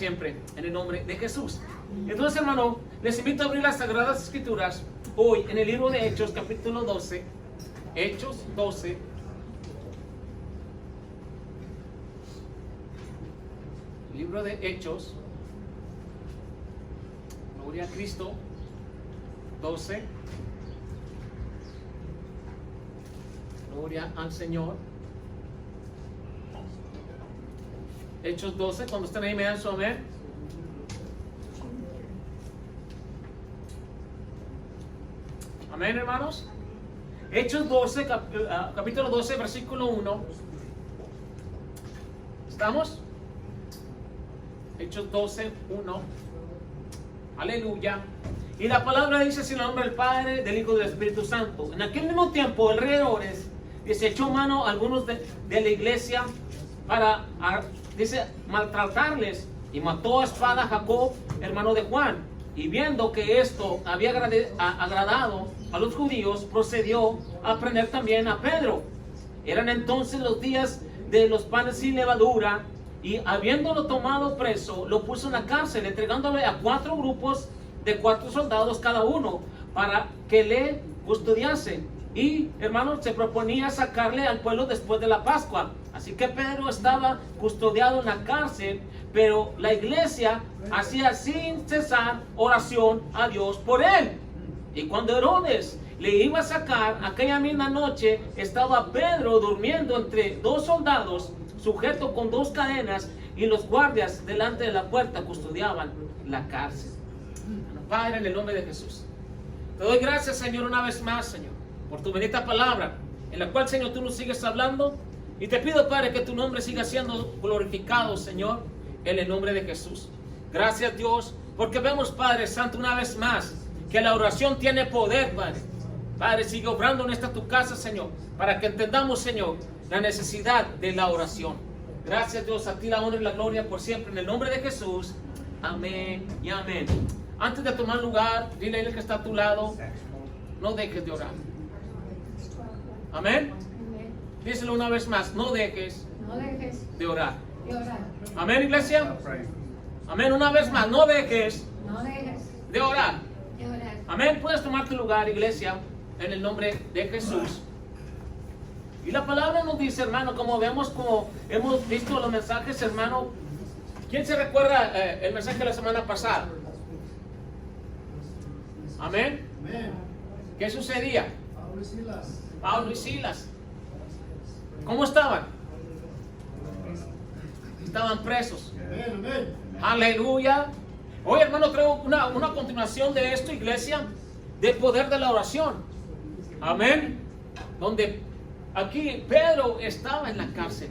siempre, en el nombre de Jesús. Entonces, hermano, les invito a abrir las Sagradas Escrituras hoy en el libro de Hechos, capítulo 12. Hechos 12. Libro de Hechos. Gloria a Cristo. 12. Gloria al Señor. Hechos 12, cuando estén ahí me dan su amén. Amén, hermanos. Hechos 12, capítulo 12, versículo 1. ¿Estamos? Hechos 12, 1. Aleluya. Y la palabra dice así en el nombre del Padre, del Hijo y del Espíritu Santo. En aquel mismo tiempo el rey Herodes se echó mano a algunos de la iglesia para, dice, maltratarles, y mató a espada a Jacob, hermano de Juan. Y viendo que esto había agradado a los judíos, procedió a prender también a Pedro. Eran entonces los días de los panes sin levadura, y habiéndolo tomado preso, lo puso en la cárcel, entregándole a 4 grupos de 4 soldados cada uno, para que le custodiase. Y, hermanos, se proponía sacarle al pueblo después de la Pascua. Así que Pedro estaba custodiado en la cárcel, pero la iglesia hacía sin cesar oración a Dios por él. Y cuando Herodes le iba a sacar, aquella misma noche estaba Pedro durmiendo entre 2 soldados, sujeto con 2 cadenas, y los guardias delante de la puerta custodiaban la cárcel. Padre, en el nombre de Jesús, te doy gracias, Señor, una vez más, Señor, por tu bendita palabra, en la cual, Señor, tú nos sigues hablando. Y te pido, Padre, que tu nombre siga siendo glorificado, Señor, en el nombre de Jesús. Gracias, Dios, porque vemos, Padre Santo, una vez más, que la oración tiene poder, Padre. Padre, sigue obrando en esta tu casa, Señor, para que entendamos, Señor, la necesidad de la oración. Gracias, Dios, a ti la honra y la gloria por siempre, en el nombre de Jesús. Amén y amén. Antes de tomar lugar, dile a él que está a tu lado, no dejes de orar. Amén. Díselo una vez más, no dejes de orar. Amén, iglesia. Amén, una vez más, no dejes de orar. Amén, puedes tomar tu lugar, iglesia, en el nombre de Jesús. Y la palabra nos dice, hermano, como vemos, como hemos visto los mensajes, hermano. ¿Quién se recuerda el mensaje de la semana pasada? Amén. ¿Qué sucedía? Pablo y Silas. ¿Cómo estaban? Estaban presos. Aleluya. Hoy, hermano, traigo una continuación de esto, iglesia, del poder de la oración. Amén. Donde aquí Pedro estaba en la cárcel.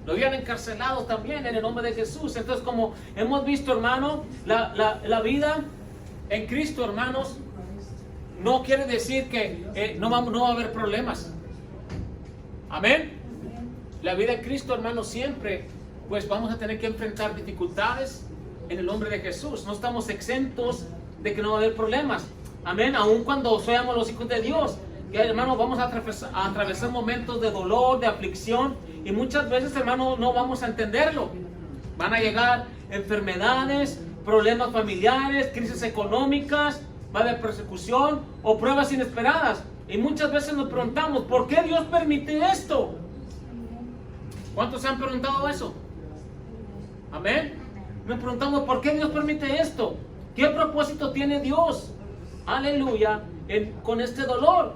Lo habían encarcelado también en el nombre de Jesús. Entonces, como hemos visto, hermano, la vida en Cristo, hermanos, no quiere decir que no va a haber problemas. Amén. La vida en Cristo, hermano, siempre pues vamos a tener que enfrentar dificultades en el nombre de Jesús. No estamos exentos de que no va a haber problemas. Amén. Aun cuando seamos los hijos de Dios, que, hermano, vamos a atravesar momentos de dolor, de aflicción, y muchas veces, hermano, no vamos a entenderlo. Van a llegar enfermedades, problemas familiares, crisis económicas, va a haber persecución o pruebas inesperadas. Y muchas veces nos preguntamos, ¿por qué Dios permite esto? ¿Cuántos se han preguntado eso? Amén. Nos preguntamos, ¿por qué Dios permite esto? ¿Qué propósito tiene Dios? Aleluya, con este dolor.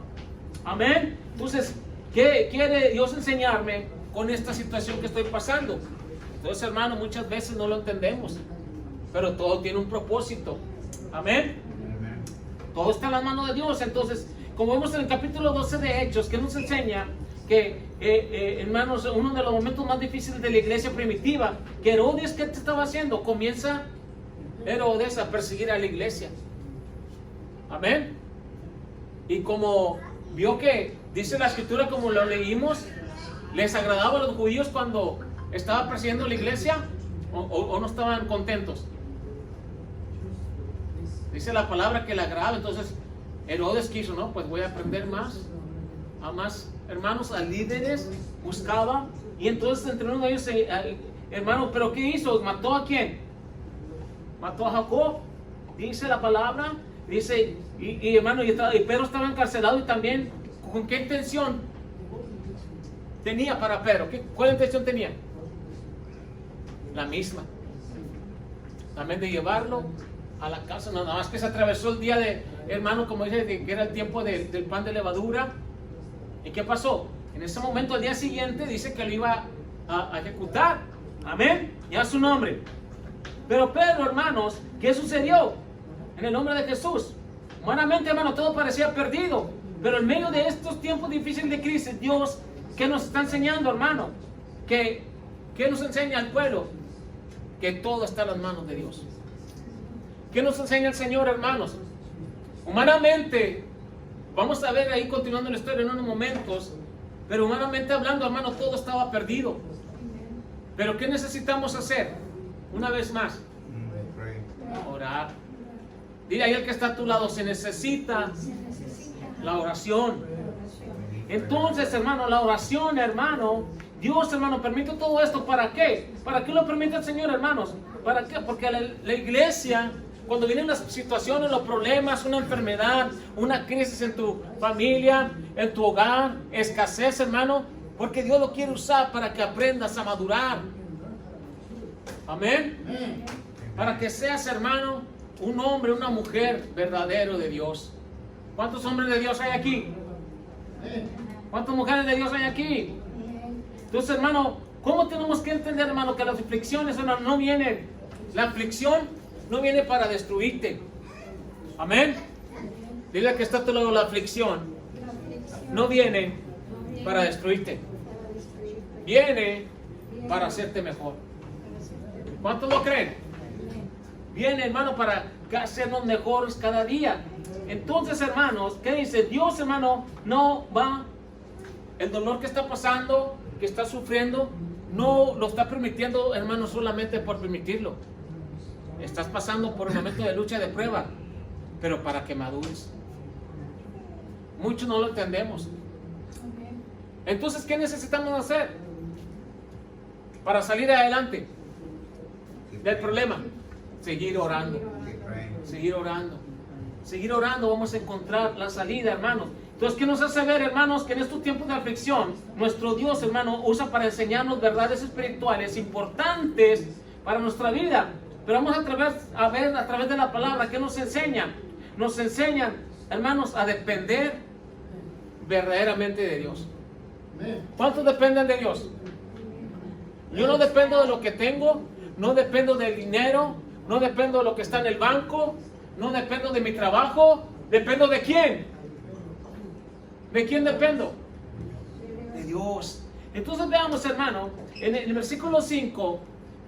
Amén. Entonces, ¿qué quiere Dios enseñarme con esta situación que estoy pasando? Entonces, hermano, muchas veces no lo entendemos, pero todo tiene un propósito. Amén. Todo está en la mano de Dios. Entonces, como vemos en el capítulo 12 de Hechos, que nos enseña que, hermanos, uno de los momentos más difíciles de la iglesia primitiva, que Herodes, ¿qué estaba haciendo? Comienza Herodes a perseguir a la iglesia. Amén. Y como vio que, dice la escritura, como lo leímos, les agradaba a los judíos cuando estaba persiguiendo la iglesia, o no estaban contentos. Dice la palabra que le agrada. Entonces Herodes quiso, no, pues voy a aprender más, a más hermanos, a líderes, buscaba. Y entonces entre uno de ellos, hermano, ¿pero qué hizo? ¿Mató a quién? mató a Jacob. Dice la palabra, dice, y hermano, y Pedro estaba encarcelado y también, ¿con qué intención tenía para Pedro? ¿Cuál intención tenía? La misma. También de llevarlo a la casa, nada más que se atravesó el día de, hermano, como dice, que era el tiempo del pan de levadura. ¿Y qué pasó? En ese momento, al día siguiente, dice que lo iba a ejecutar. Amén. Ya su nombre. Pero Pedro, hermanos, ¿qué sucedió? En el nombre de Jesús. Humanamente, hermano, todo parecía perdido. Pero en medio de estos tiempos difíciles de crisis, Dios, ¿qué nos está enseñando, hermano? ¿Qué nos enseña al pueblo? Que todo está en las manos de Dios. ¿Qué nos enseña el Señor, hermanos? Humanamente, vamos a ver ahí continuando la historia en unos momentos, pero humanamente hablando, hermano, todo estaba perdido. Pero ¿qué necesitamos hacer? Una vez más, orar. Dile ahí al que está a tu lado, se necesita la oración. Entonces, hermano, la oración, hermano, Dios, hermano, permite todo esto. ¿Para qué? ¿Para qué lo permite el Señor, hermanos? ¿Para qué? Porque la iglesia, cuando vienen las situaciones, los problemas, una enfermedad, una crisis en tu familia, en tu hogar, escasez, hermano, porque Dios lo quiere usar para que aprendas a madurar. Amén. Para que seas, hermano, un hombre, una mujer verdadero de Dios. ¿Cuántos hombres de Dios hay aquí? ¿Cuántas mujeres de Dios hay aquí? Entonces, hermano, ¿cómo tenemos que entender, hermano, que las aflicciones, hermano, no vienen? La aflicción no viene para destruirte. Amén. Dile que está a tu lado, la aflicción no viene para destruirte. Viene para hacerte mejor. ¿Cuántos lo creen? Viene, hermano, para hacernos mejores cada día. Entonces, hermanos, ¿qué dice? Dios, hermano, no va. El dolor que está pasando, que está sufriendo, no lo está permitiendo, hermano, solamente por permitirlo. Estás pasando por un momento de lucha, de prueba, pero para que madures. Muchos no lo entendemos. Entonces, ¿qué necesitamos hacer para salir adelante del problema? Seguir orando. Seguir orando. Seguir orando, vamos a encontrar la salida, hermanos. Entonces, ¿qué nos hace ver, hermanos? Que en estos tiempos de aflicción, nuestro Dios, hermano, usa para enseñarnos verdades espirituales importantes para nuestra vida. Pero vamos a ver a través de la palabra, ¿qué nos enseña? Nos enseñan, hermanos, a depender verdaderamente de Dios. ¿Cuántos dependen de Dios? Yo no dependo de lo que tengo, no dependo del dinero, no dependo de lo que está en el banco, no dependo de mi trabajo. ¿Dependo de quién? ¿De quién dependo? De Dios. Entonces veamos, hermano, en el versículo 5,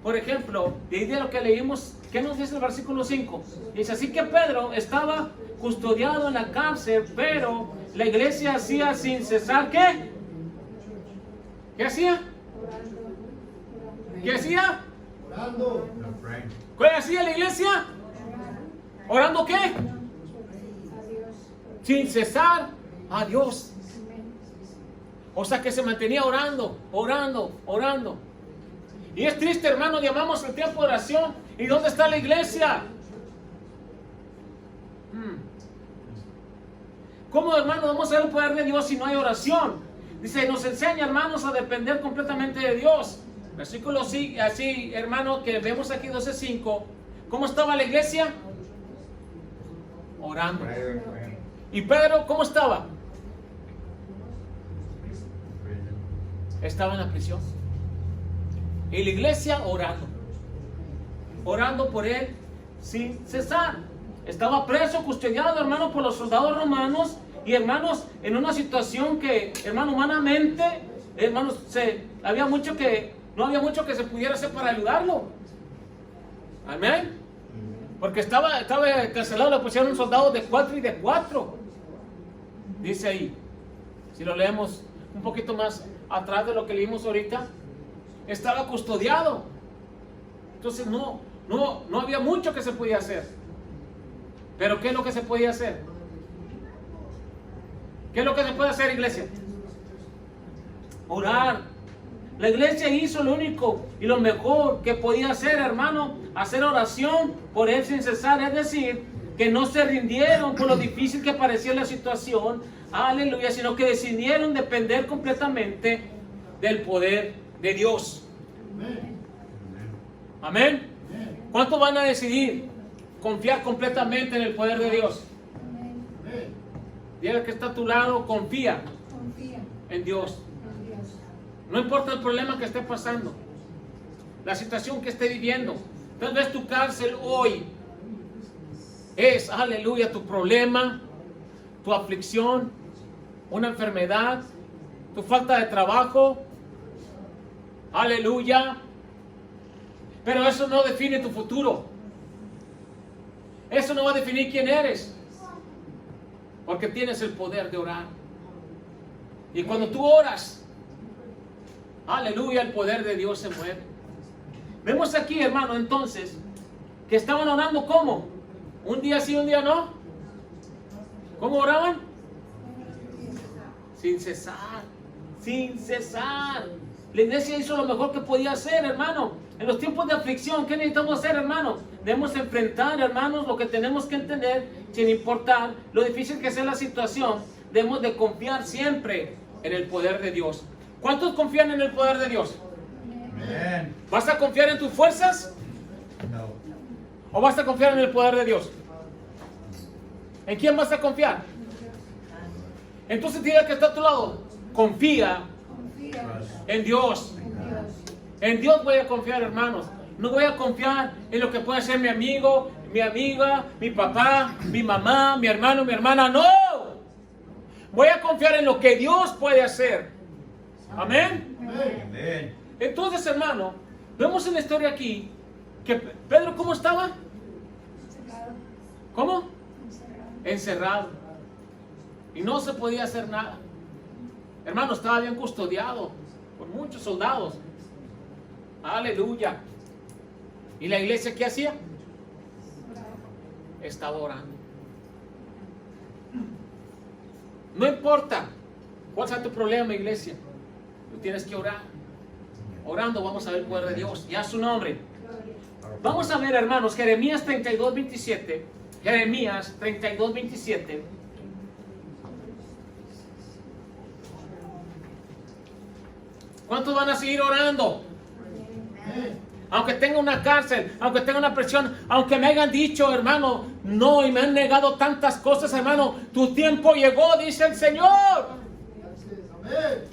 por ejemplo, de lo que leímos, ¿qué nos dice el versículo 5? Dice, así que Pedro estaba custodiado en la cárcel, pero la iglesia hacía sin cesar, ¿qué? ¿Qué hacía? ¿Qué hacía? Orando. ¿Qué hacía la iglesia? ¿Orando qué? Sin cesar a Dios. O sea que se mantenía orando, orando, orando. Y es triste, hermano, llamamos el tiempo de oración. ¿Y dónde está la iglesia? ¿Cómo, hermano, vamos a ver el poder de Dios si no hay oración? Dice, nos enseña, hermanos, a depender completamente de Dios. Versículo así, hermano, que vemos aquí 12:5. ¿Cómo estaba la iglesia? Orando. ¿Y Pedro cómo estaba? Estaba en la prisión. Y la iglesia orando. Orando por él sin cesar. Estaba preso, custodiado, hermano, por los soldados romanos. Y hermanos, en una situación que, hermano, humanamente, hermanos, no había mucho que se pudiera hacer para ayudarlo. Amén. Porque estaba encarcelado, le pusieron soldados de 4 y de 4. Dice ahí, si lo leemos un poquito más atrás de lo que leímos ahorita, estaba custodiado. Entonces no había mucho que se podía hacer. Pero ¿qué es lo que se podía hacer? ¿Qué es lo que se puede hacer, iglesia? Orar. La iglesia hizo lo único y lo mejor que podía hacer, hermano, hacer oración por él sin cesar. Es decir, que no se rindieron por lo difícil que parecía la situación, aleluya, sino que decidieron depender completamente del poder de Dios. Amén. ¿Cuántos van a decidir confiar completamente en el poder de Dios? Dile que está a tu lado, confía en Dios. No importa el problema que esté pasando, la situación que esté viviendo. Tal vez tu cárcel hoy es, aleluya, tu problema, tu aflicción, una enfermedad, tu falta de trabajo, aleluya. Pero eso no define tu futuro. Eso no va a definir quién eres, porque tienes el poder de orar. Y cuando tú oras, aleluya, el poder de Dios se mueve. Vemos aquí, hermano, entonces, que estaban orando ¿cómo? Un día sí, un día no. ¿Cómo oraban? Sin cesar, sin cesar. La iglesia hizo lo mejor que podía hacer, hermano. En los tiempos de aflicción, ¿qué necesitamos hacer, hermano? Debemos enfrentar, hermanos, lo que tenemos que entender, sin importar lo difícil que sea la situación. Debemos de confiar siempre en el poder de Dios. ¿Cuántos confían en el poder de Dios? Amén. ¿Vas a confiar en tus fuerzas? No. ¿O vas a confiar en el poder de Dios? ¿En quién vas a confiar? Entonces diga que está a tu lado. Confía en Dios. En Dios voy a confiar, hermanos. No voy a confiar en lo que puede ser mi amigo, mi amiga, mi papá, mi mamá, mi hermano, mi hermana. No. Voy a confiar en lo que Dios puede hacer. Amén. Amén. Entonces, hermano, vemos en la historia aquí que Pedro, ¿cómo estaba? ¿Cómo? Encerrado. Y no se podía hacer nada. Hermano, estaba bien custodiado por muchos soldados. Aleluya. ¿Y la iglesia qué hacía? Estaba orando. No importa cuál sea tu problema, iglesia. Tú tienes que orar. Orando vamos a ver el poder de Dios. Y a su nombre. Vamos a ver, hermanos, Jeremías 32:27. Jeremías 32:27. ¿Cuántos van a seguir orando? Aunque tenga una cárcel, aunque tenga una presión, aunque me hayan dicho, hermano, no, y me han negado tantas cosas, hermano, tu tiempo llegó, dice el Señor.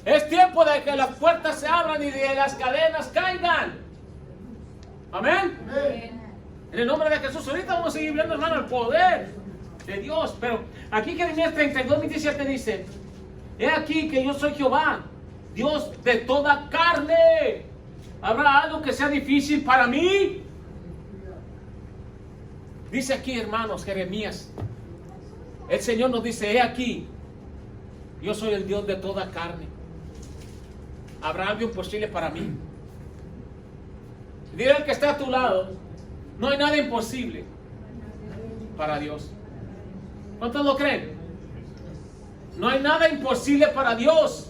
Es tiempo de que las puertas se abran y de las cadenas caigan. Amén. En el nombre de Jesús. Ahorita vamos a seguir viendo, hermano, el poder de Dios. Pero aquí Jeremías 32:27 dice: he aquí que yo soy Jehová, Dios de toda carne. ¿Habrá algo que sea difícil para mí? Dice aquí, hermanos, Jeremías. El Señor nos dice: he aquí, yo soy el Dios de toda carne. ¿Habrá algo imposible para mí? Dile al que está a tu lado: no hay nada imposible para Dios. ¿Cuántos lo creen? No hay nada imposible para Dios.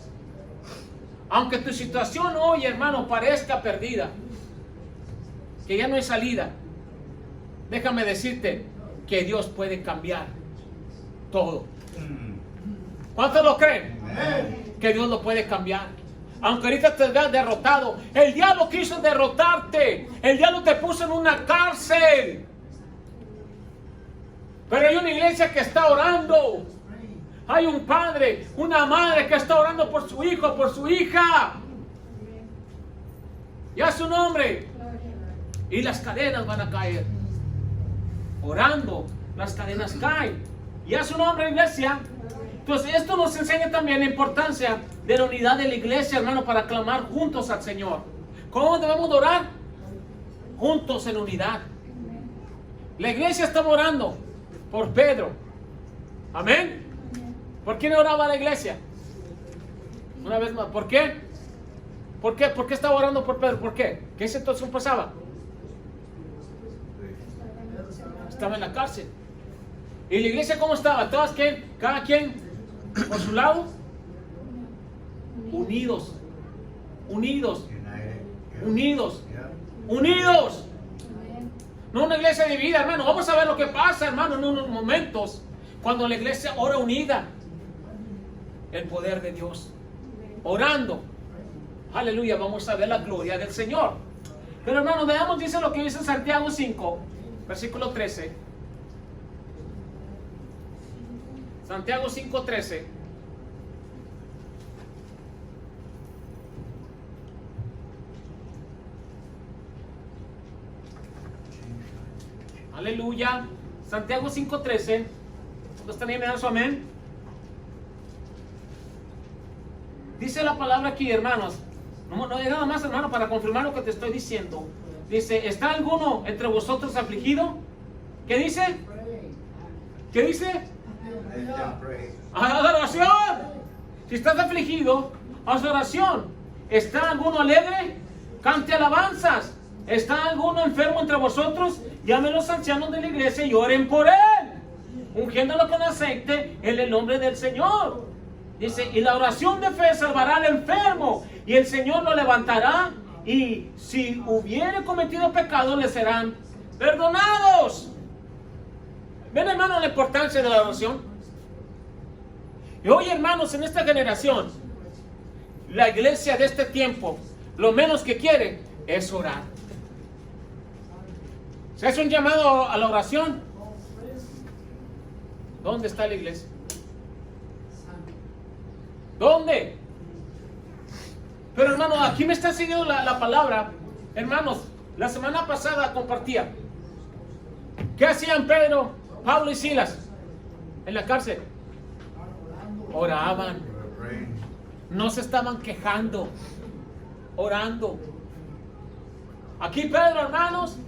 Aunque tu situación hoy, hermano, parezca perdida, que ya no hay salida, déjame decirte que Dios puede cambiar todo. ¿Cuántos lo creen? Que Dios lo puede cambiar. Aunque ahorita te veas derrotado, el diablo quiso derrotarte, el diablo te puso en una cárcel, pero hay una iglesia que está orando. Hay un padre, una madre que está orando por su hijo, por su hija. Y a su nombre. Y las cadenas van a caer. Orando, las cadenas caen. Y a su nombre, iglesia. Entonces, esto nos enseña también la importancia de la unidad de la iglesia, hermano, para clamar juntos al Señor. ¿Cómo debemos orar? Juntos en unidad. La iglesia estaba orando por Pedro. Amén. ¿Por quién oraba la iglesia? Una vez más, ¿por qué? ¿Por qué? ¿Por qué estaba orando por Pedro? ¿Por qué? ¿Qué situación pasaba? Estaba en la cárcel. ¿Y la iglesia cómo estaba? ¿Todas quién? ¿Cada quien por su lado? Unidos. unidos, United. Yep. unidos, Yep. unidos. No una iglesia dividida, hermano. Vamos a ver lo que pasa, hermano, en unos momentos. Cuando la iglesia ora unida. El poder de Dios. Orando. Aleluya, vamos a ver la gloria del Señor. Pero hermano, veamos, dice lo que dice Santiago 5, versículo 13. Santiago 5:13. Aleluya. Santiago 5:13. ¿Todos están bien? ¿Su amén? Dice la palabra aquí, hermanos. No es nada más, hermano, para confirmar lo que te estoy diciendo. Dice, ¿está alguno entre vosotros afligido? ¿Qué dice? ¿Qué dice? Let them pray. Haz oración. Si estás afligido, haz oración. ¿Está alguno alegre? Cante alabanzas. ¿Está alguno enfermo entre vosotros? Llamen los ancianos de la iglesia y oren por él, ungiéndolo con aceite en el nombre del Señor. Dice, y la oración de fe salvará al enfermo, y el Señor lo levantará, y si hubiere cometido pecado, le serán perdonados. ¿Ven, hermano, la importancia de la oración? Y hoy, hermanos, en esta generación, la iglesia de este tiempo, lo menos que quiere es orar. ¿Se hace un llamado a la oración? ¿Dónde está la iglesia? ¿Dónde? Pero hermano, aquí me está siguiendo la palabra. Hermanos, la semana pasada compartía. ¿Qué hacían Pedro, Pablo y Silas en la cárcel? Oraban. They were praying. No se estaban quejando. Orando. Aquí Pedro, hermanos,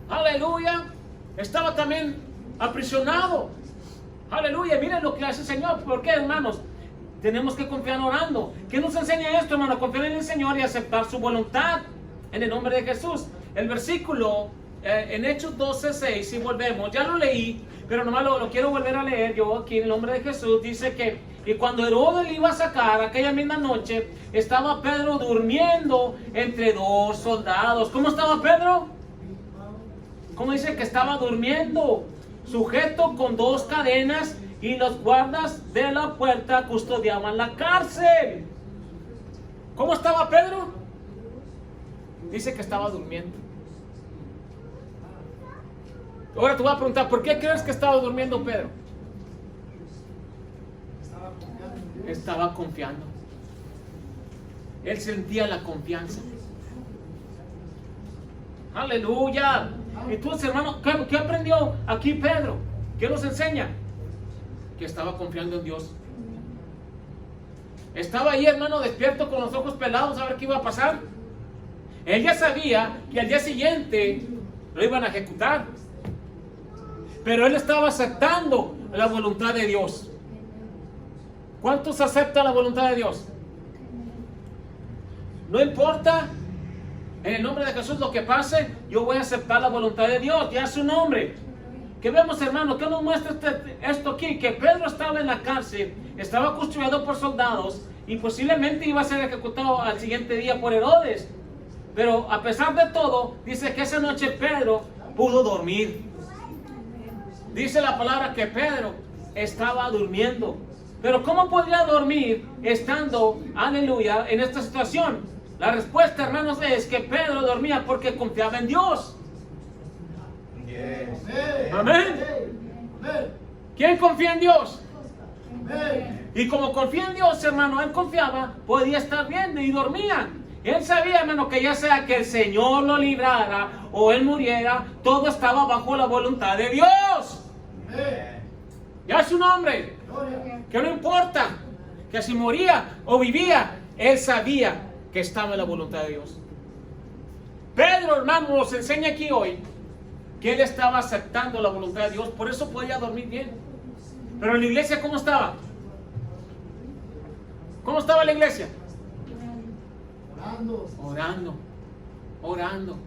aleluya, estaba también aprisionado. Aleluya, miren lo que hace el Señor. ¿Por qué, hermanos? Tenemos que confiar orando. ¿Qué nos enseña esto, hermano? Confiar en el Señor y aceptar su voluntad en el nombre de Jesús. El versículo en Hechos 12:6, si volvemos, ya lo leí, pero nomás lo quiero volver a leer yo aquí en el nombre de Jesús. Dice que, y cuando Herodes le iba a sacar aquella misma noche, estaba Pedro durmiendo entre dos soldados. ¿Cómo estaba Pedro? ¿Cómo dice que estaba durmiendo? Sujeto con dos cadenas, y los guardas de la puerta custodiaban la cárcel. ¿Cómo estaba Pedro? Dice que estaba durmiendo. Ahora te voy a preguntar, ¿por qué crees que estaba durmiendo Pedro? Estaba confiando. Él sentía la confianza. Aleluya. Entonces, hermano, ¿qué aprendió aquí Pedro? ¿Qué nos enseña? Que estaba confiando en Dios. Estaba ahí, hermano, despierto con los ojos pelados a ver qué iba a pasar. Él ya sabía que al día siguiente lo iban a ejecutar. Pero él estaba aceptando la voluntad de Dios. ¿Cuántos aceptan la voluntad de Dios? No importa, en el nombre de Jesús, lo que pase, yo voy a aceptar la voluntad de Dios, ya es su nombre. ¿Qué vemos, hermano? ¿Qué nos muestra esto aquí? Que Pedro estaba en la cárcel, estaba custodiado por soldados y posiblemente iba a ser ejecutado al siguiente día por Herodes. Pero a pesar de todo, dice que esa noche Pedro pudo dormir. Dice la palabra que Pedro estaba durmiendo. Pero ¿cómo podría dormir estando, aleluya, en esta situación? La respuesta, hermanos, es que Pedro dormía porque confiaba en Dios. Yes. Amén. ¿Quién confía en Dios? Y como confía en Dios, hermano, él confiaba, podía estar bien y dormía. Él sabía, hermano, que ya sea que el Señor lo librara o él muriera, todo estaba bajo la voluntad de Dios. Ya es su nombre. Que no importa que si moría o vivía, él sabía que estaba en la voluntad de Dios. Pedro, hermano, nos enseña aquí hoy que él estaba aceptando la voluntad de Dios, por eso podía dormir bien. Pero en la iglesia, ¿cómo estaba? ¿Cómo estaba la iglesia? Orando.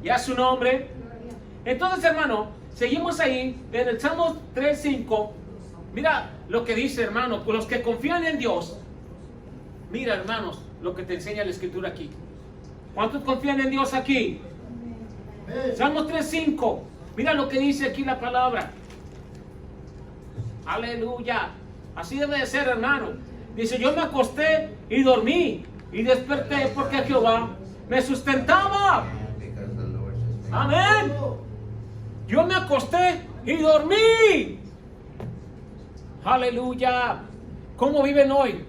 Ya su nombre. Entonces, hermano, seguimos ahí en el Salmo 3:5. Mira lo que dice, hermano, los que confían en Dios. Mira, hermanos, lo que te enseña la escritura aquí. ¿Cuántos confían en Dios aquí? Salmos 3:5. Mira lo que dice aquí la palabra. Aleluya. Así debe de ser, hermano. Dice, yo me acosté y dormí y desperté porque Jehová me sustentaba. Because the Lord sustains. Amén. Yo me acosté y dormí. Aleluya. ¿Cómo viven hoy?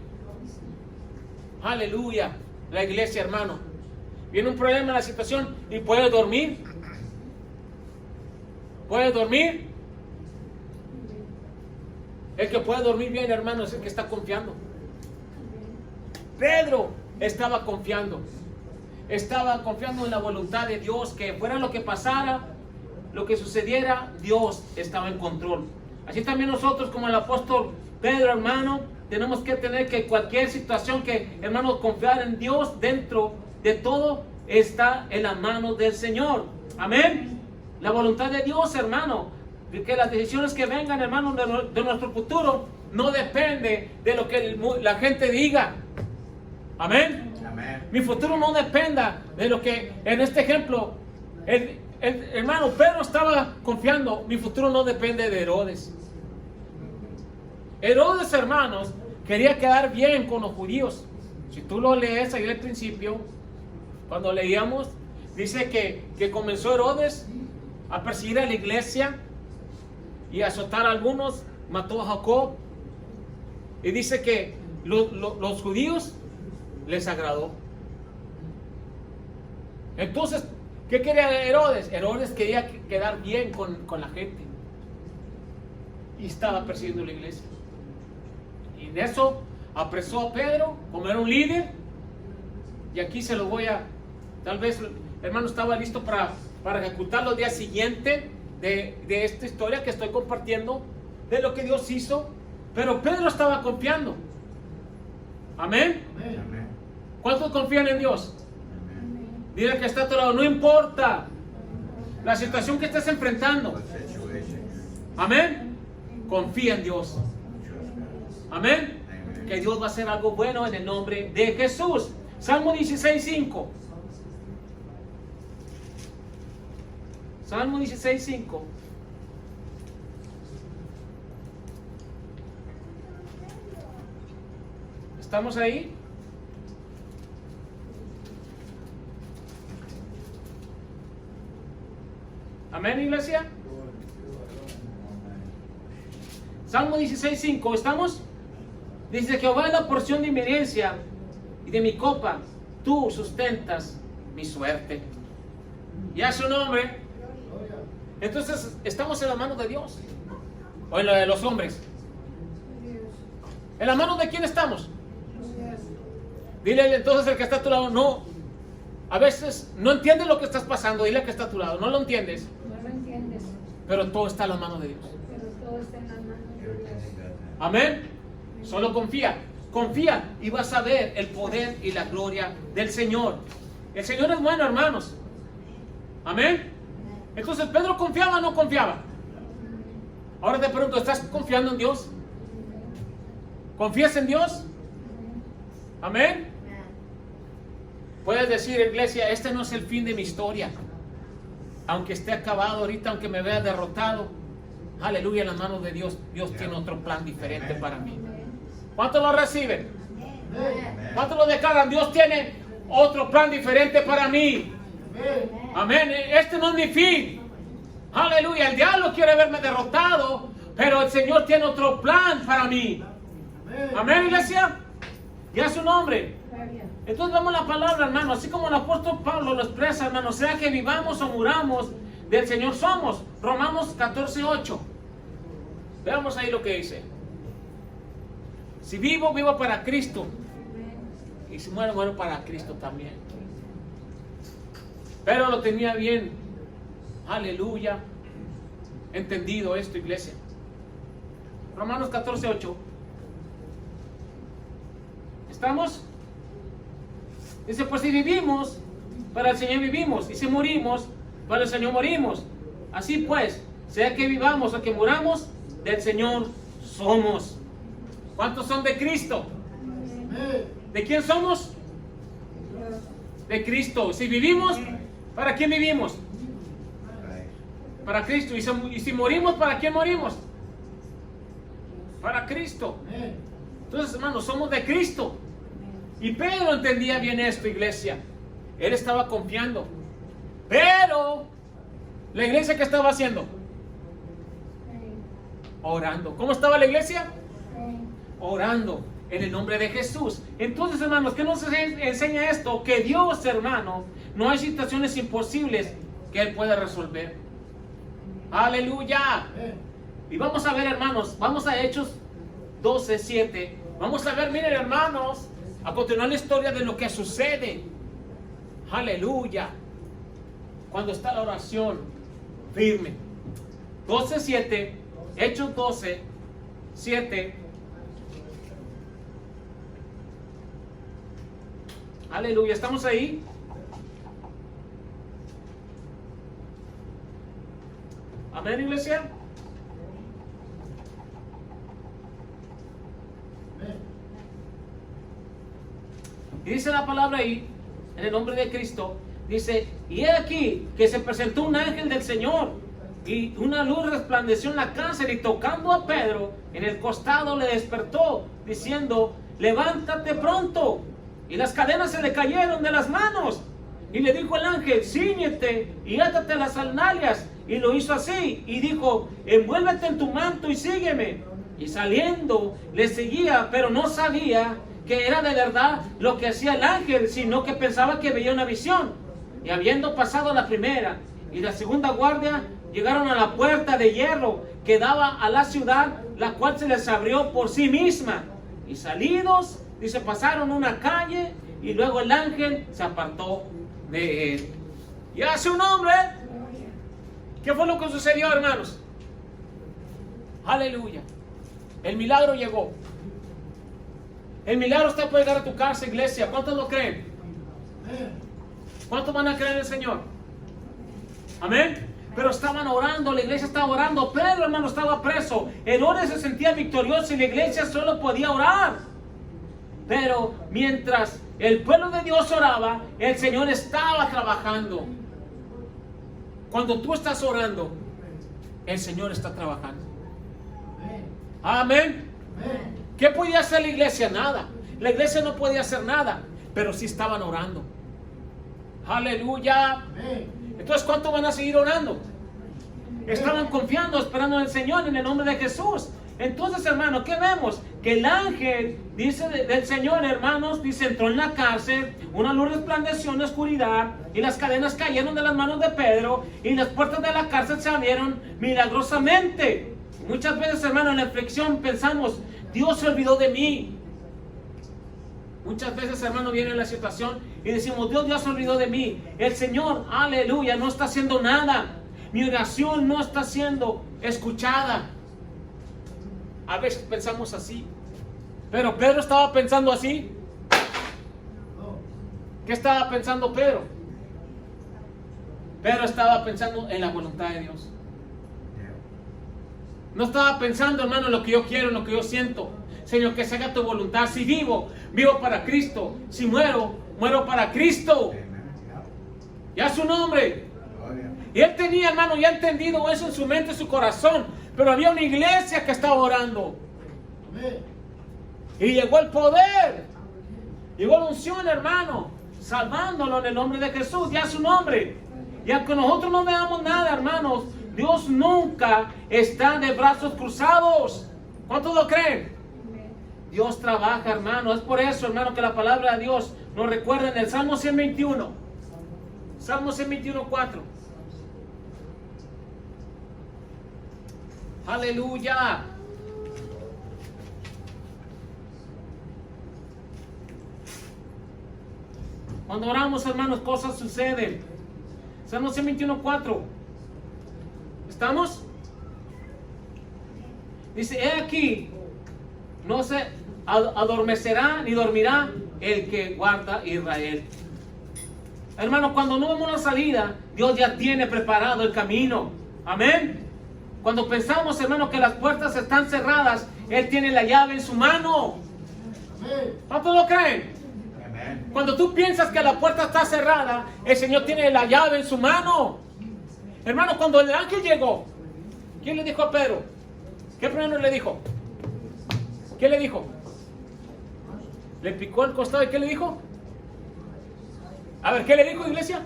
Aleluya. La iglesia, hermano. Viene un problema en la situación y puede dormir. ¿Puede dormir? El que puede dormir bien, hermano, es el que está confiando. Pedro estaba confiando. Estaba confiando en la voluntad de Dios, que fuera lo que pasara, lo que sucediera, Dios estaba en control. Así también nosotros, como el apóstol Pedro, hermano, tenemos que tener que cualquier situación que, hermano, confiar en Dios dentro de todo está en la mano del Señor. Amén. La voluntad de Dios, hermano, de que las decisiones que vengan, hermano, de nuestro futuro, no depende de lo que la gente diga. Amén. Amén. Mi futuro no dependa de lo que, en este ejemplo, el hermano Pedro estaba confiando. Mi futuro no depende de Herodes. Herodes, hermanos, quería quedar bien con los judíos. Si tú lo lees ahí al principio, cuando leíamos, dice que comenzó Herodes a perseguir a la iglesia y a azotar a algunos, mató a Jacob. Y dice que los judíos les agradó. Entonces, ¿qué quería Herodes? Herodes quería quedar bien con la gente y estaba persiguiendo la iglesia. Y en eso apresó a Pedro, como era un líder. Y aquí se lo voy a, tal vez el hermano estaba listo para ejecutarlo el día siguiente de esta historia que estoy compartiendo, de lo que Dios hizo. Pero Pedro estaba confiando. Amén. Amén. ¿Cuántos confían en Dios? Amén. Dile que está a tu lado, no importa la situación que estés enfrentando. What situation? Amén. Confía en Dios. Trust God. Amén. Amén. Que Dios va a hacer algo bueno en el nombre de Jesús. Salmo 16:5. Salmo 16:5. ¿Estamos ahí? Amén, iglesia. Salmo 16:5. ¿Estamos? Dice: Jehová es la porción de mi herencia y de mi copa, tú sustentas mi suerte. Y a su nombre. Entonces, ¿estamos en la mano de Dios o en la de los hombres? ¿En la mano de quién estamos? Dile entonces al que está a tu lado, no. A veces no entiendes lo que estás pasando. Dile al que está a tu lado, no lo entiendes. No lo entiendes, Pero todo está en la mano de Dios. pero todo está en las manos de Dios. Everything in God's hand. Amén. Solo confía. Confía y vas a ver el poder y la gloria del Señor. El Señor es bueno, hermanos. Amén. Entonces, ¿Pedro confiaba o no confiaba? Ahora te pregunto, ¿estás confiando en Dios? ¿Confías en Dios? Amén. Puedes decir, iglesia, este no es el fin de mi historia. Aunque esté acabado ahorita, aunque me vea derrotado. Aleluya, en las manos de Dios. Dios tiene otro plan diferente para mí. ¿Cuántos lo reciben? ¿Cuántos lo declaran? Dios tiene otro plan diferente para mí. Amén. Este no es mi fin. Aleluya. El diablo quiere verme derrotado, pero el Señor tiene otro plan para mí. Amén, iglesia. Y a su nombre. Entonces vemos la palabra, hermano, así como el apóstol Pablo lo expresa, hermano, sea que vivamos o muramos, del Señor somos. Romanos 14:8. Veamos ahí lo que dice. Si vivo, vivo para Cristo. Y si muero, muero para Cristo también. Pero lo tenía bien. Aleluya. Entendido esto, iglesia. Romanos 14:8. ¿Estamos? Dice, pues si vivimos, para el Señor vivimos. Y si morimos, para el Señor morimos. Así pues, sea que vivamos o que muramos, del Señor somos. ¿Cuántos son de Cristo? ¿De quién somos? de Cristo. Si vivimos, ¿para quién vivimos? Right. Para Cristo. Y si morimos, ¿para quién morimos? Para Cristo. Entonces, hermanos, somos de Cristo. Y Pedro entendía bien esto, iglesia. Él estaba confiando. Pero la iglesia, ¿qué estaba haciendo? Orando. ¿Cómo estaba la iglesia? Orando en el nombre de Jesús. Entonces, hermanos, ¿qué nos enseña esto? Que Dios, hermano, no hay situaciones imposibles que Él pueda resolver. Aleluya. Y vamos a ver, hermanos, vamos a Hechos 12:7. Vamos a ver, miren, hermanos, a continuar la historia de lo que sucede. Aleluya. Cuando está la oración firme. 12:7. Hechos 12:7. Aleluya, ¿estamos ahí? Amén, iglesia. Y dice la palabra ahí, en el nombre de Cristo, dice, y he aquí que se presentó un ángel del Señor, y una luz resplandeció en la cárcel, y tocando a Pedro en el costado le despertó, diciendo, levántate pronto. Y las cadenas se le cayeron de las manos. Y le dijo el ángel, cíñete y átate las sandalias. Y lo hizo así. Y dijo, envuélvete en tu manto y sígueme. Y saliendo le seguía, pero no sabía que era de verdad lo que hacía el ángel, sino que pensaba que veía una visión. Y habiendo pasado la primera y la segunda guardia, llegaron a la puerta de hierro que daba a la ciudad, la cual se les abrió por sí misma. Y salidos, dice, pasaron una calle y luego el ángel se apartó de él. Y hace un hombre. ¿Qué fue lo que sucedió, hermanos? Aleluya. El milagro llegó. El milagro está por llegar a tu casa, iglesia. ¿Cuántos lo creen? ¿Cuántos van a creer en el Señor? Amén. Pero estaban orando, la iglesia estaba orando. Pedro, hermano, estaba preso. Herodes se sentía victorioso y la iglesia solo podía orar. Pero mientras el pueblo de Dios oraba, el Señor estaba trabajando. Cuando tú estás orando, el Señor está trabajando. Amén. ¿Qué podía hacer la iglesia? Nada. La iglesia no podía hacer nada, pero sí estaban orando. Aleluya. Entonces, ¿cuánto van a seguir orando? Estaban confiando, esperando en el Señor, en el nombre de Jesús. Entonces, hermano, ¿qué vemos? Que el ángel, dice del Señor, hermanos, dice, entró en la cárcel, una luz resplandeció en la oscuridad, y las cadenas cayeron de las manos de Pedro, y las puertas de la cárcel se abrieron milagrosamente. Muchas veces, hermano, en la aflicción pensamos, Dios se olvidó de mí. Muchas veces, hermano, viene la situación y decimos, Dios ya se olvidó de mí. El Señor, aleluya, no está haciendo nada. Mi oración no está siendo escuchada. A veces pensamos así. Pero Pedro estaba pensando así. ¿Qué estaba pensando Pedro? Pedro estaba pensando en la voluntad de Dios. No estaba pensando, hermano, en lo que yo quiero, en lo que yo siento. Señor, que se haga tu voluntad. Si vivo, vivo para Cristo. Si muero, muero para Cristo. Ya su nombre. Y él tenía, hermano, ya entendido eso en su mente, en su corazón. Pero había una iglesia que estaba orando. Y llegó el poder. Llegó la unción, hermano. Salvándolo en el nombre de Jesús. Ya su nombre. Y aunque nosotros no veamos nada, hermanos, Dios nunca está de brazos cruzados. ¿Cuántos lo creen? Dios trabaja, hermano. Es por eso, hermano, que la palabra de Dios nos recuerda en el Salmo 121. Salmo 121:4. Aleluya. Cuando oramos, hermanos, cosas suceden. Salmo 121:4. ¿Estamos? Dice, he aquí, no se adormecerá ni dormirá el que guarda Israel. Hermano, cuando no vemos la salida, Dios ya tiene preparado el camino. Amén. Cuando pensamos, hermano, que las puertas están cerradas, Él tiene la llave en su mano. ¿Cuántos lo creen? Cuando tú piensas que la puerta está cerrada, el Señor tiene la llave en su mano. Hermano, cuando el ángel llegó, ¿quién le dijo a Pedro? ¿Qué primero le dijo? ¿Qué le dijo? Le picó el costado y ¿qué le dijo? A ver, ¿qué le dijo, iglesia?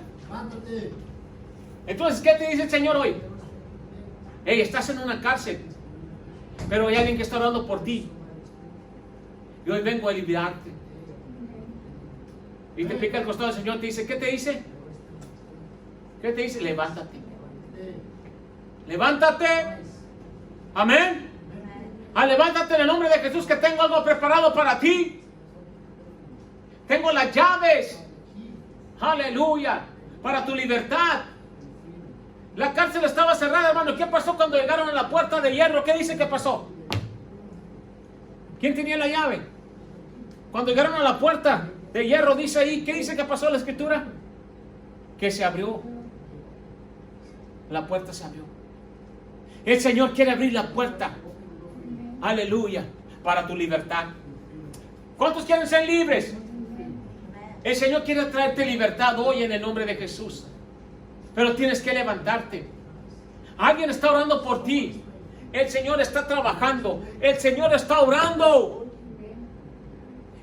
Entonces, ¿qué te dice el Señor hoy? Hey, estás en una cárcel, pero hay alguien que está orando por ti. Y hoy vengo a liberarte. Y te pica el costado, el Señor te dice, ¿qué te dice? ¿Qué te dice? Levántate. Levántate. Amén. Levántate en el nombre de Jesús, que tengo algo preparado para ti. Tengo las llaves. Aleluya. Para tu libertad. La cárcel estaba cerrada, hermano. ¿Qué pasó cuando llegaron a la puerta de hierro? ¿Qué dice que pasó? ¿Quién tenía la llave? Cuando llegaron a la puerta de hierro, dice ahí, ¿qué dice que pasó en la escritura? Que se abrió. La puerta se abrió. El Señor quiere abrir la puerta. Aleluya. Para tu libertad. ¿Cuántos quieren ser libres? El Señor quiere traerte libertad hoy en el nombre de Jesús. Pero tienes que levantarte. Alguien está orando por ti. El Señor está trabajando. El Señor está orando.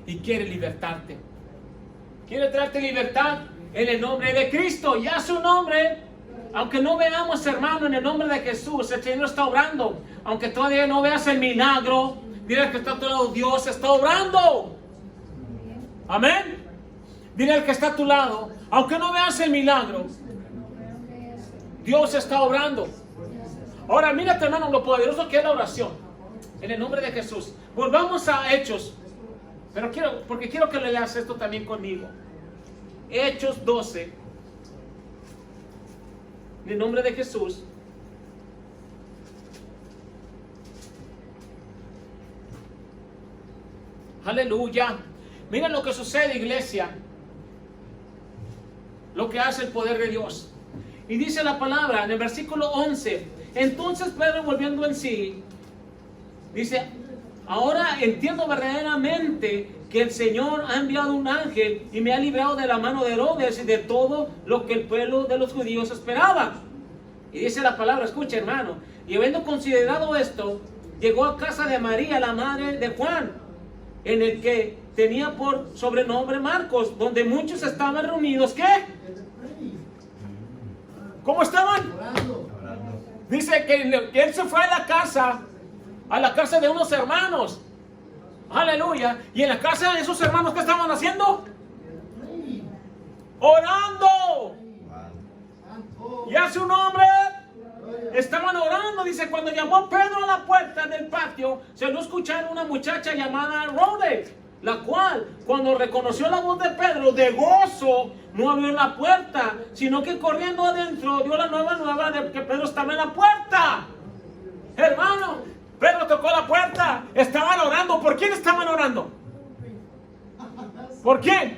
Y quiere libertarte. Quiere traerte libertad en el nombre de Cristo. Y a su nombre, aunque no veamos, hermano, en el nombre de Jesús, el Señor está obrando. Aunque todavía no veas el milagro, dile al que está a tu lado, Dios está obrando. Amén. Dile al que está a tu lado, aunque no veas el milagro, Dios está obrando. Ahora mírate, hermano, lo poderoso que es la oración. En el nombre de Jesús. Volvamos a Hechos. Pero porque quiero que le leas esto también conmigo. Hechos 12. En el nombre de Jesús. Aleluya. Miren lo que sucede, iglesia. Lo que hace el poder de Dios. Y dice la palabra en el versículo 11. Entonces Pedro, volviendo en sí, dice: ahora entiendo verdaderamente que el Señor ha enviado un ángel y me ha librado de la mano de Herodes y de todo lo que el pueblo de los judíos esperaba. Y dice la palabra, escucha, hermano, y habiendo considerado esto, llegó a casa de María, la madre de Juan, en el que tenía por sobrenombre Marcos, donde muchos estaban reunidos. ¿Qué? ¿Cómo estaban? Dice que él se fue a la casa de unos hermanos. Aleluya. Y en la casa de esos hermanos, ¿qué estaban haciendo? Orando. Y a su nombre estaban orando. Dice, cuando llamó Pedro a la puerta del patio, se lo escucharon una muchacha llamada Rode, la cual, cuando reconoció la voz de Pedro, de gozo, no abrió la puerta, sino que corriendo adentro dio la nueva de que Pedro estaba en la puerta. Hermano, Pedro tocó la puerta. Estaban orando. ¿Por quién estaban orando? ¿Por quién?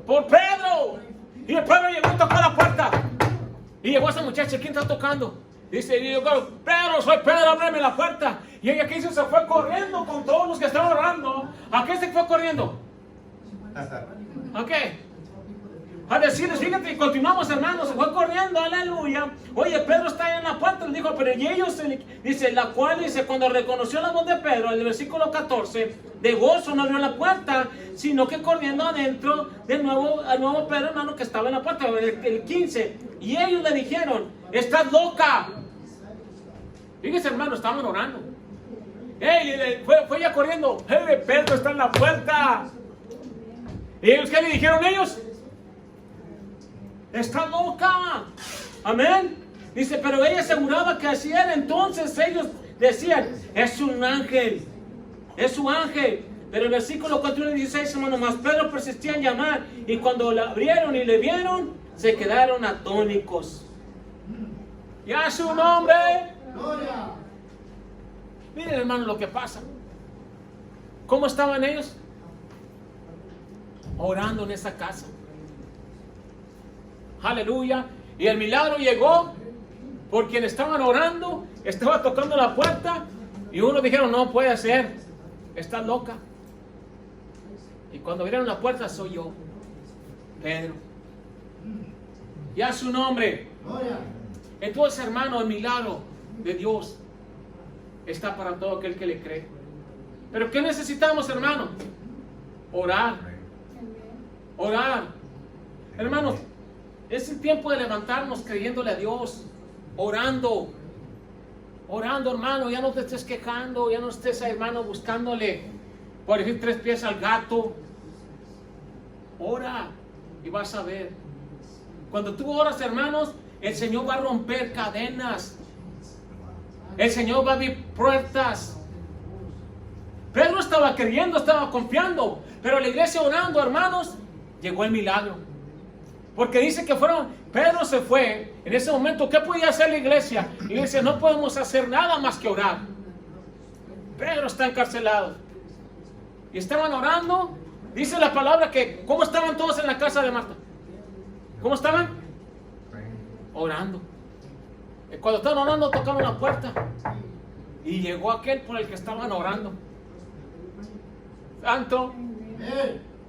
Por Pedro. Y el Pedro llegó y tocó la puerta. Y llegó esa muchacha. ¿Quién está tocando? Dice, y yo, Pedro, soy Pedro, ábreme la puerta. Y ella, ¿qué hizo? Se fue corriendo con todos los que estaban orando. ¿A qué se fue corriendo? ¿A qué? A decirles, fíjate, continuamos, hermanos, se fue corriendo, aleluya. Oye, Pedro está ahí en la puerta, le dijo, pero y ellos, dice, la cual, dice, cuando reconoció la voz de Pedro, en el versículo 14, de gozo no abrió la puerta, sino que corriendo adentro, de nuevo, al nuevo Pedro, hermano, que estaba en la puerta, el 15, y ellos le dijeron, estás loca. Fíjese, hermano, estaban orando. Fue ya corriendo, Pedro está en la puerta. ¿Y ellos qué le dijeron ellos? Está loca. Amén. Dice, pero ella aseguraba que así era. Entonces ellos decían, es un ángel. Es su ángel. Pero el versículo 4 y 16, hermano, más Pedro persistía en llamar. Y cuando la abrieron y le vieron, se quedaron atónicos. Y a su nombre. Gloria. Miren, hermano, lo que pasa. ¿Cómo estaban ellos? Orando en esa casa. Aleluya. Y el milagro llegó por quien estaban orando. Estaba tocando la puerta. Y unos dijeron, no puede ser. Está loca. Y cuando abrieron la puerta, soy yo, Pedro. Y a su nombre. Entonces, hermano, el milagro de Dios está para todo aquel que le cree. Pero ¿qué necesitamos, hermano? Orar. Orar. Hermanos, es el tiempo de levantarnos creyéndole a Dios. Orando. Orando, hermano. Ya no te estés quejando. Ya no estés, hermano, buscándole, por decir, 3 pies al gato. Ora y vas a ver. Cuando tú oras, hermanos, el Señor va a romper cadenas. El Señor va a abrir puertas. Pedro estaba creyendo, estaba confiando, pero la iglesia orando, hermanos, llegó el milagro. Porque dice que Pedro se fue. En ese momento, ¿qué podía hacer la iglesia? La iglesia, no podemos hacer nada más que orar. Pedro está encarcelado. Y estaban orando. Dice la palabra que, ¿cómo estaban todos en la casa de Marta? ¿Cómo estaban? Orando. Y cuando estaban orando, tocaron la puerta. Y llegó aquel por el que estaban orando. Santo.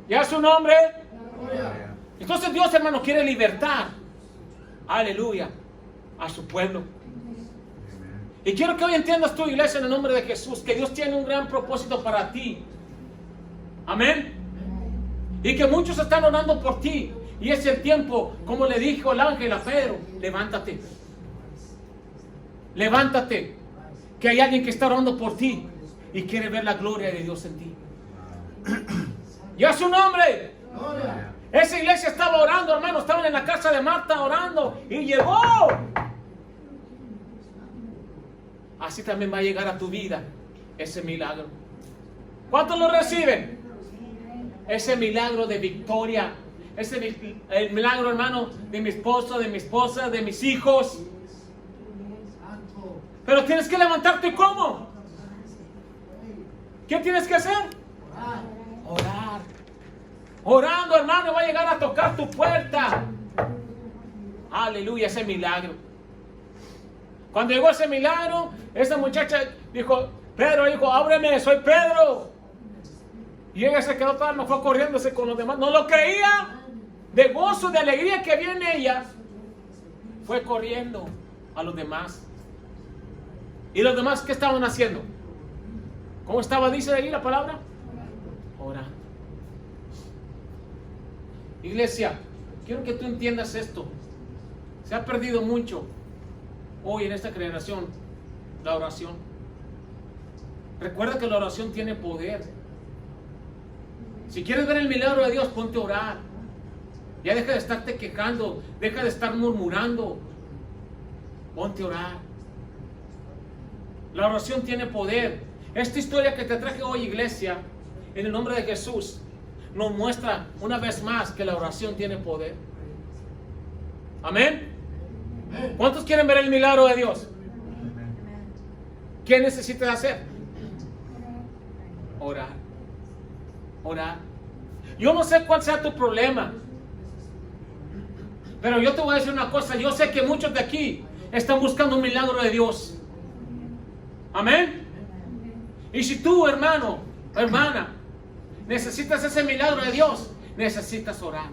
Ya su nombre. Entonces Dios, hermano, quiere libertar. Aleluya. A su pueblo. Y quiero que hoy entiendas tú, iglesia, en el nombre de Jesús, que Dios tiene un gran propósito para ti. Amén. Y que muchos están orando por ti. Y es el tiempo, como le dijo el ángel a Pedro, levántate. Levántate. Que hay alguien que está orando por ti y quiere ver la gloria de Dios en ti. Y a su nombre. Esa iglesia estaba orando, hermano. Estaban en la casa de Marta orando. Y llegó. Así también va a llegar a tu vida ese milagro. ¿Cuántos lo reciben? Ese milagro de victoria. El milagro, hermano, de mi esposo, de mi esposa, de mis hijos. Pero tienes que levantarte. ¿Cómo? ¿Qué tienes que hacer? Orar. Orando, hermano, va a llegar a tocar tu puerta. Aleluya, ese milagro. Cuando llegó ese milagro, esa muchacha dijo, Pedro, dijo, ábreme, soy Pedro. Y ella se quedó toda, no fue corriéndose con los demás. No lo creía. De gozo, de alegría que viene ella, fue corriendo a los demás. ¿Y los demás qué estaban haciendo? ¿Cómo estaba? Dice ahí la palabra. Orando. Iglesia, quiero que tú entiendas esto. Se ha perdido mucho hoy en esta generación la oración. Recuerda que la oración tiene poder. Si quieres ver el milagro de Dios, ponte a orar. Ya deja de estarte quejando, deja de estar murmurando. Ponte a orar. La oración tiene poder. Esta historia que te traje hoy, iglesia, en el nombre de Jesús, nos muestra una vez más que la oración tiene poder. Amén. ¿Cuántos quieren ver el milagro de Dios? ¿Qué necesitas hacer? Orar. Orar. Yo no sé cuál sea tu problema, pero yo te voy a decir una cosa. Yo sé que muchos de aquí están buscando un milagro de Dios. Amén. Y si tú, hermano, hermana, necesitas ese milagro de Dios, necesitas orar.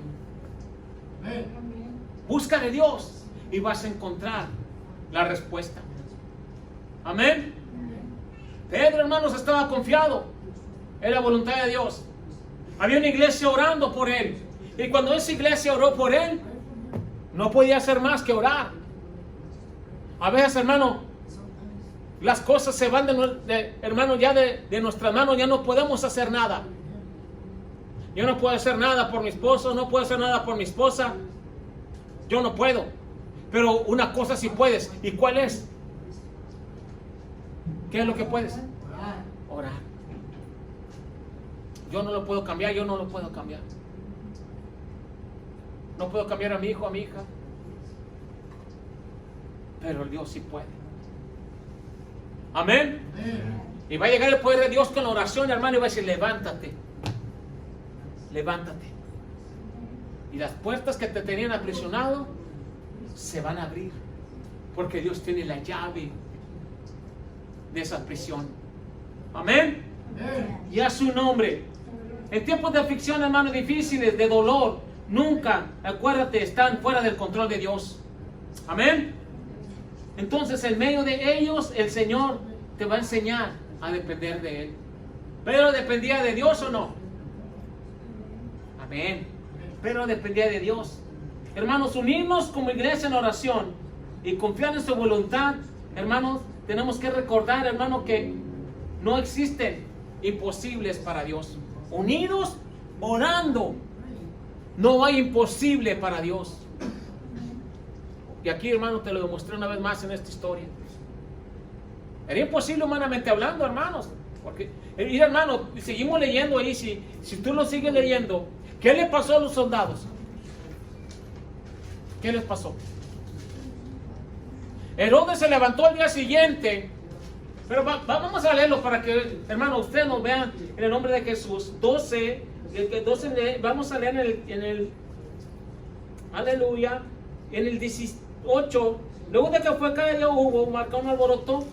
Busca de Dios y vas a encontrar la respuesta. Amén. Pedro, hermanos, estaba confiado en la voluntad de Dios. Había una iglesia orando por él. Y cuando esa iglesia oró por él, no podía hacer más que orar. A veces, hermano, las cosas se van hermano, ya de nuestras manos. Ya no podemos hacer nada. Yo no puedo hacer nada por mi esposo, no puedo hacer nada por mi esposa. Yo no puedo. Pero una cosa sí puedes. ¿Y cuál es? ¿Qué es lo que puedes? Orar. Yo no lo puedo cambiar, yo no lo puedo cambiar. No puedo cambiar a mi hijo, a mi hija. Pero Dios sí puede. Amén. Y va a llegar el poder de Dios con la oración, hermano, y va a decir, levántate. Levántate. Y las puertas que te tenían aprisionado se van a abrir. Porque Dios tiene la llave de esa prisión. Amén. Y a su nombre. En tiempos de aflicción, hermano, difíciles, de dolor, nunca, acuérdate, están fuera del control de Dios. Amén. Entonces, en medio de ellos, el Señor te va a enseñar a depender de Él. ¿Pero dependía de Dios o no? Amén. Pero dependía de Dios. Hermanos, unirnos como iglesia en oración y confiar en su voluntad. Hermanos, tenemos que recordar, hermano, que no existen imposibles para Dios. Unidos, orando, no hay imposible para Dios. Y aquí, hermano, te lo demostré una vez más en esta historia. Era imposible humanamente hablando, hermanos. Porque, y hermano, seguimos leyendo ahí, si tú lo sigues leyendo, ¿qué le pasó a los soldados? ¿Qué les pasó? Herodes se levantó al día siguiente, pero vamos a leerlo para que, hermano, ustedes nos vean en el nombre de Jesús. 12, vamos a leer en el aleluya, en el 18. Luego de que fue cada día hubo marcado un alboroto,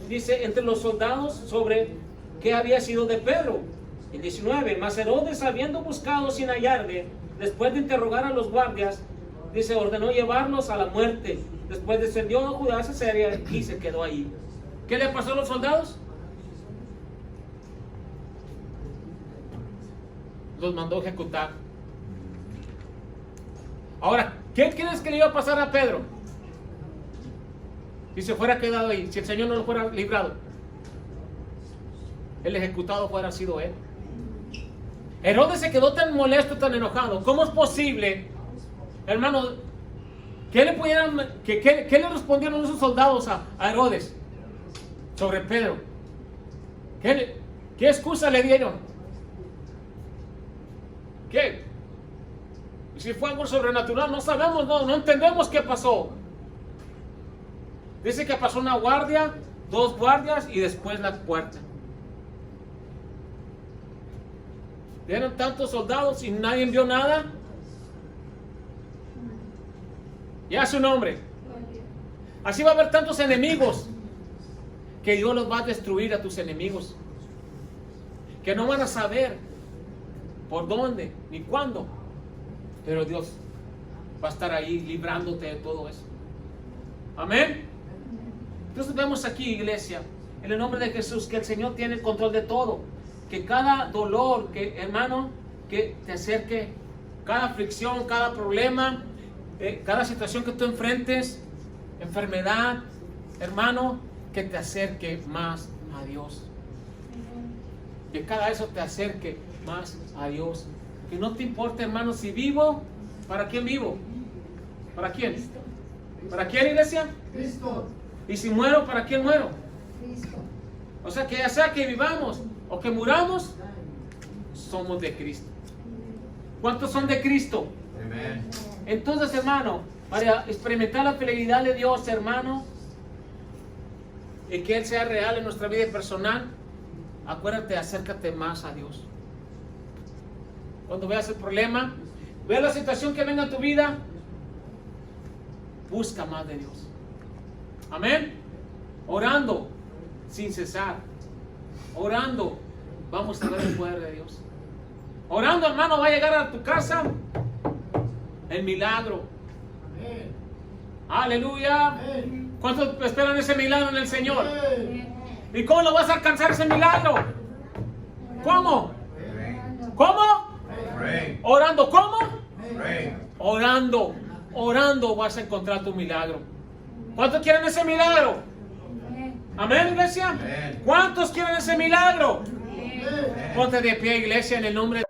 dice, entre los soldados sobre qué había sido de Pedro. El 19, mas Herodes, habiendo buscado sin hallarle, después de interrogar a los guardias, dice, ordenó llevarlos a la muerte. Después descendió a Judá a Cesarea y se quedó ahí. ¿Qué le pasó a los soldados? Los mandó ejecutar. Ahora, ¿qué crees que le iba a pasar a Pedro? Si se fuera quedado ahí, si el Señor no lo fuera librado, el ejecutado fuera sido él. Herodes se quedó tan molesto, tan enojado. ¿Cómo es posible, hermano? ¿Qué le respondieron esos soldados a Herodes sobre Pedro? ¿Qué excusa le dieron? ¿Qué? Si fue algo sobrenatural, no sabemos, no entendemos qué pasó. Dice que pasó una guardia, 2 guardias y después la puerta. Eran tantos soldados y nadie vio nada. Ya su nombre. Así va a haber tantos enemigos que Dios los va a destruir a tus enemigos, que no van a saber por dónde ni cuándo, pero Dios va a estar ahí librándote de todo eso. Amén. Entonces vemos aquí, iglesia, en el nombre de Jesús, que el Señor tiene el control de todo, que cada dolor, que hermano, que te acerque, cada aflicción, cada problema, cada situación que tú enfrentes, enfermedad, hermano, que te acerque más a Dios. Que cada eso te acerque más a Dios. Que no te importe, hermano, si vivo, ¿para quién vivo? ¿Para quién? ¿Para quién, iglesia? Cristo. Y si muero, ¿para quién muero? Cristo. O sea, que ya sea que vivamos o que muramos, somos de Cristo. ¿Cuántos son de Cristo? Amén. Entonces, hermano, para experimentar la fidelidad de Dios, hermano, y que Él sea real en nuestra vida personal, acuérdate, acércate más a Dios. Cuando veas el problema, veas la situación que venga en tu vida, busca más de Dios. Amén. Orando sin cesar. Orando, vamos a ver el poder de Dios. Orando, hermano, va a llegar a tu casa el milagro. Amén. Aleluya. Amén. ¿Cuántos esperan ese milagro en el Señor? Amén. ¿Y cómo lo vas a alcanzar ese milagro? ¿Cómo? ¿Cómo? Pray. Orando. ¿Cómo? Pray. Orando. Orando vas a encontrar tu milagro. ¿Cuántos quieren ese milagro? Amén, iglesia. Amén. ¿Cuántos quieren ese milagro? Amén. Amén. Ponte de pie, iglesia, en el nombre de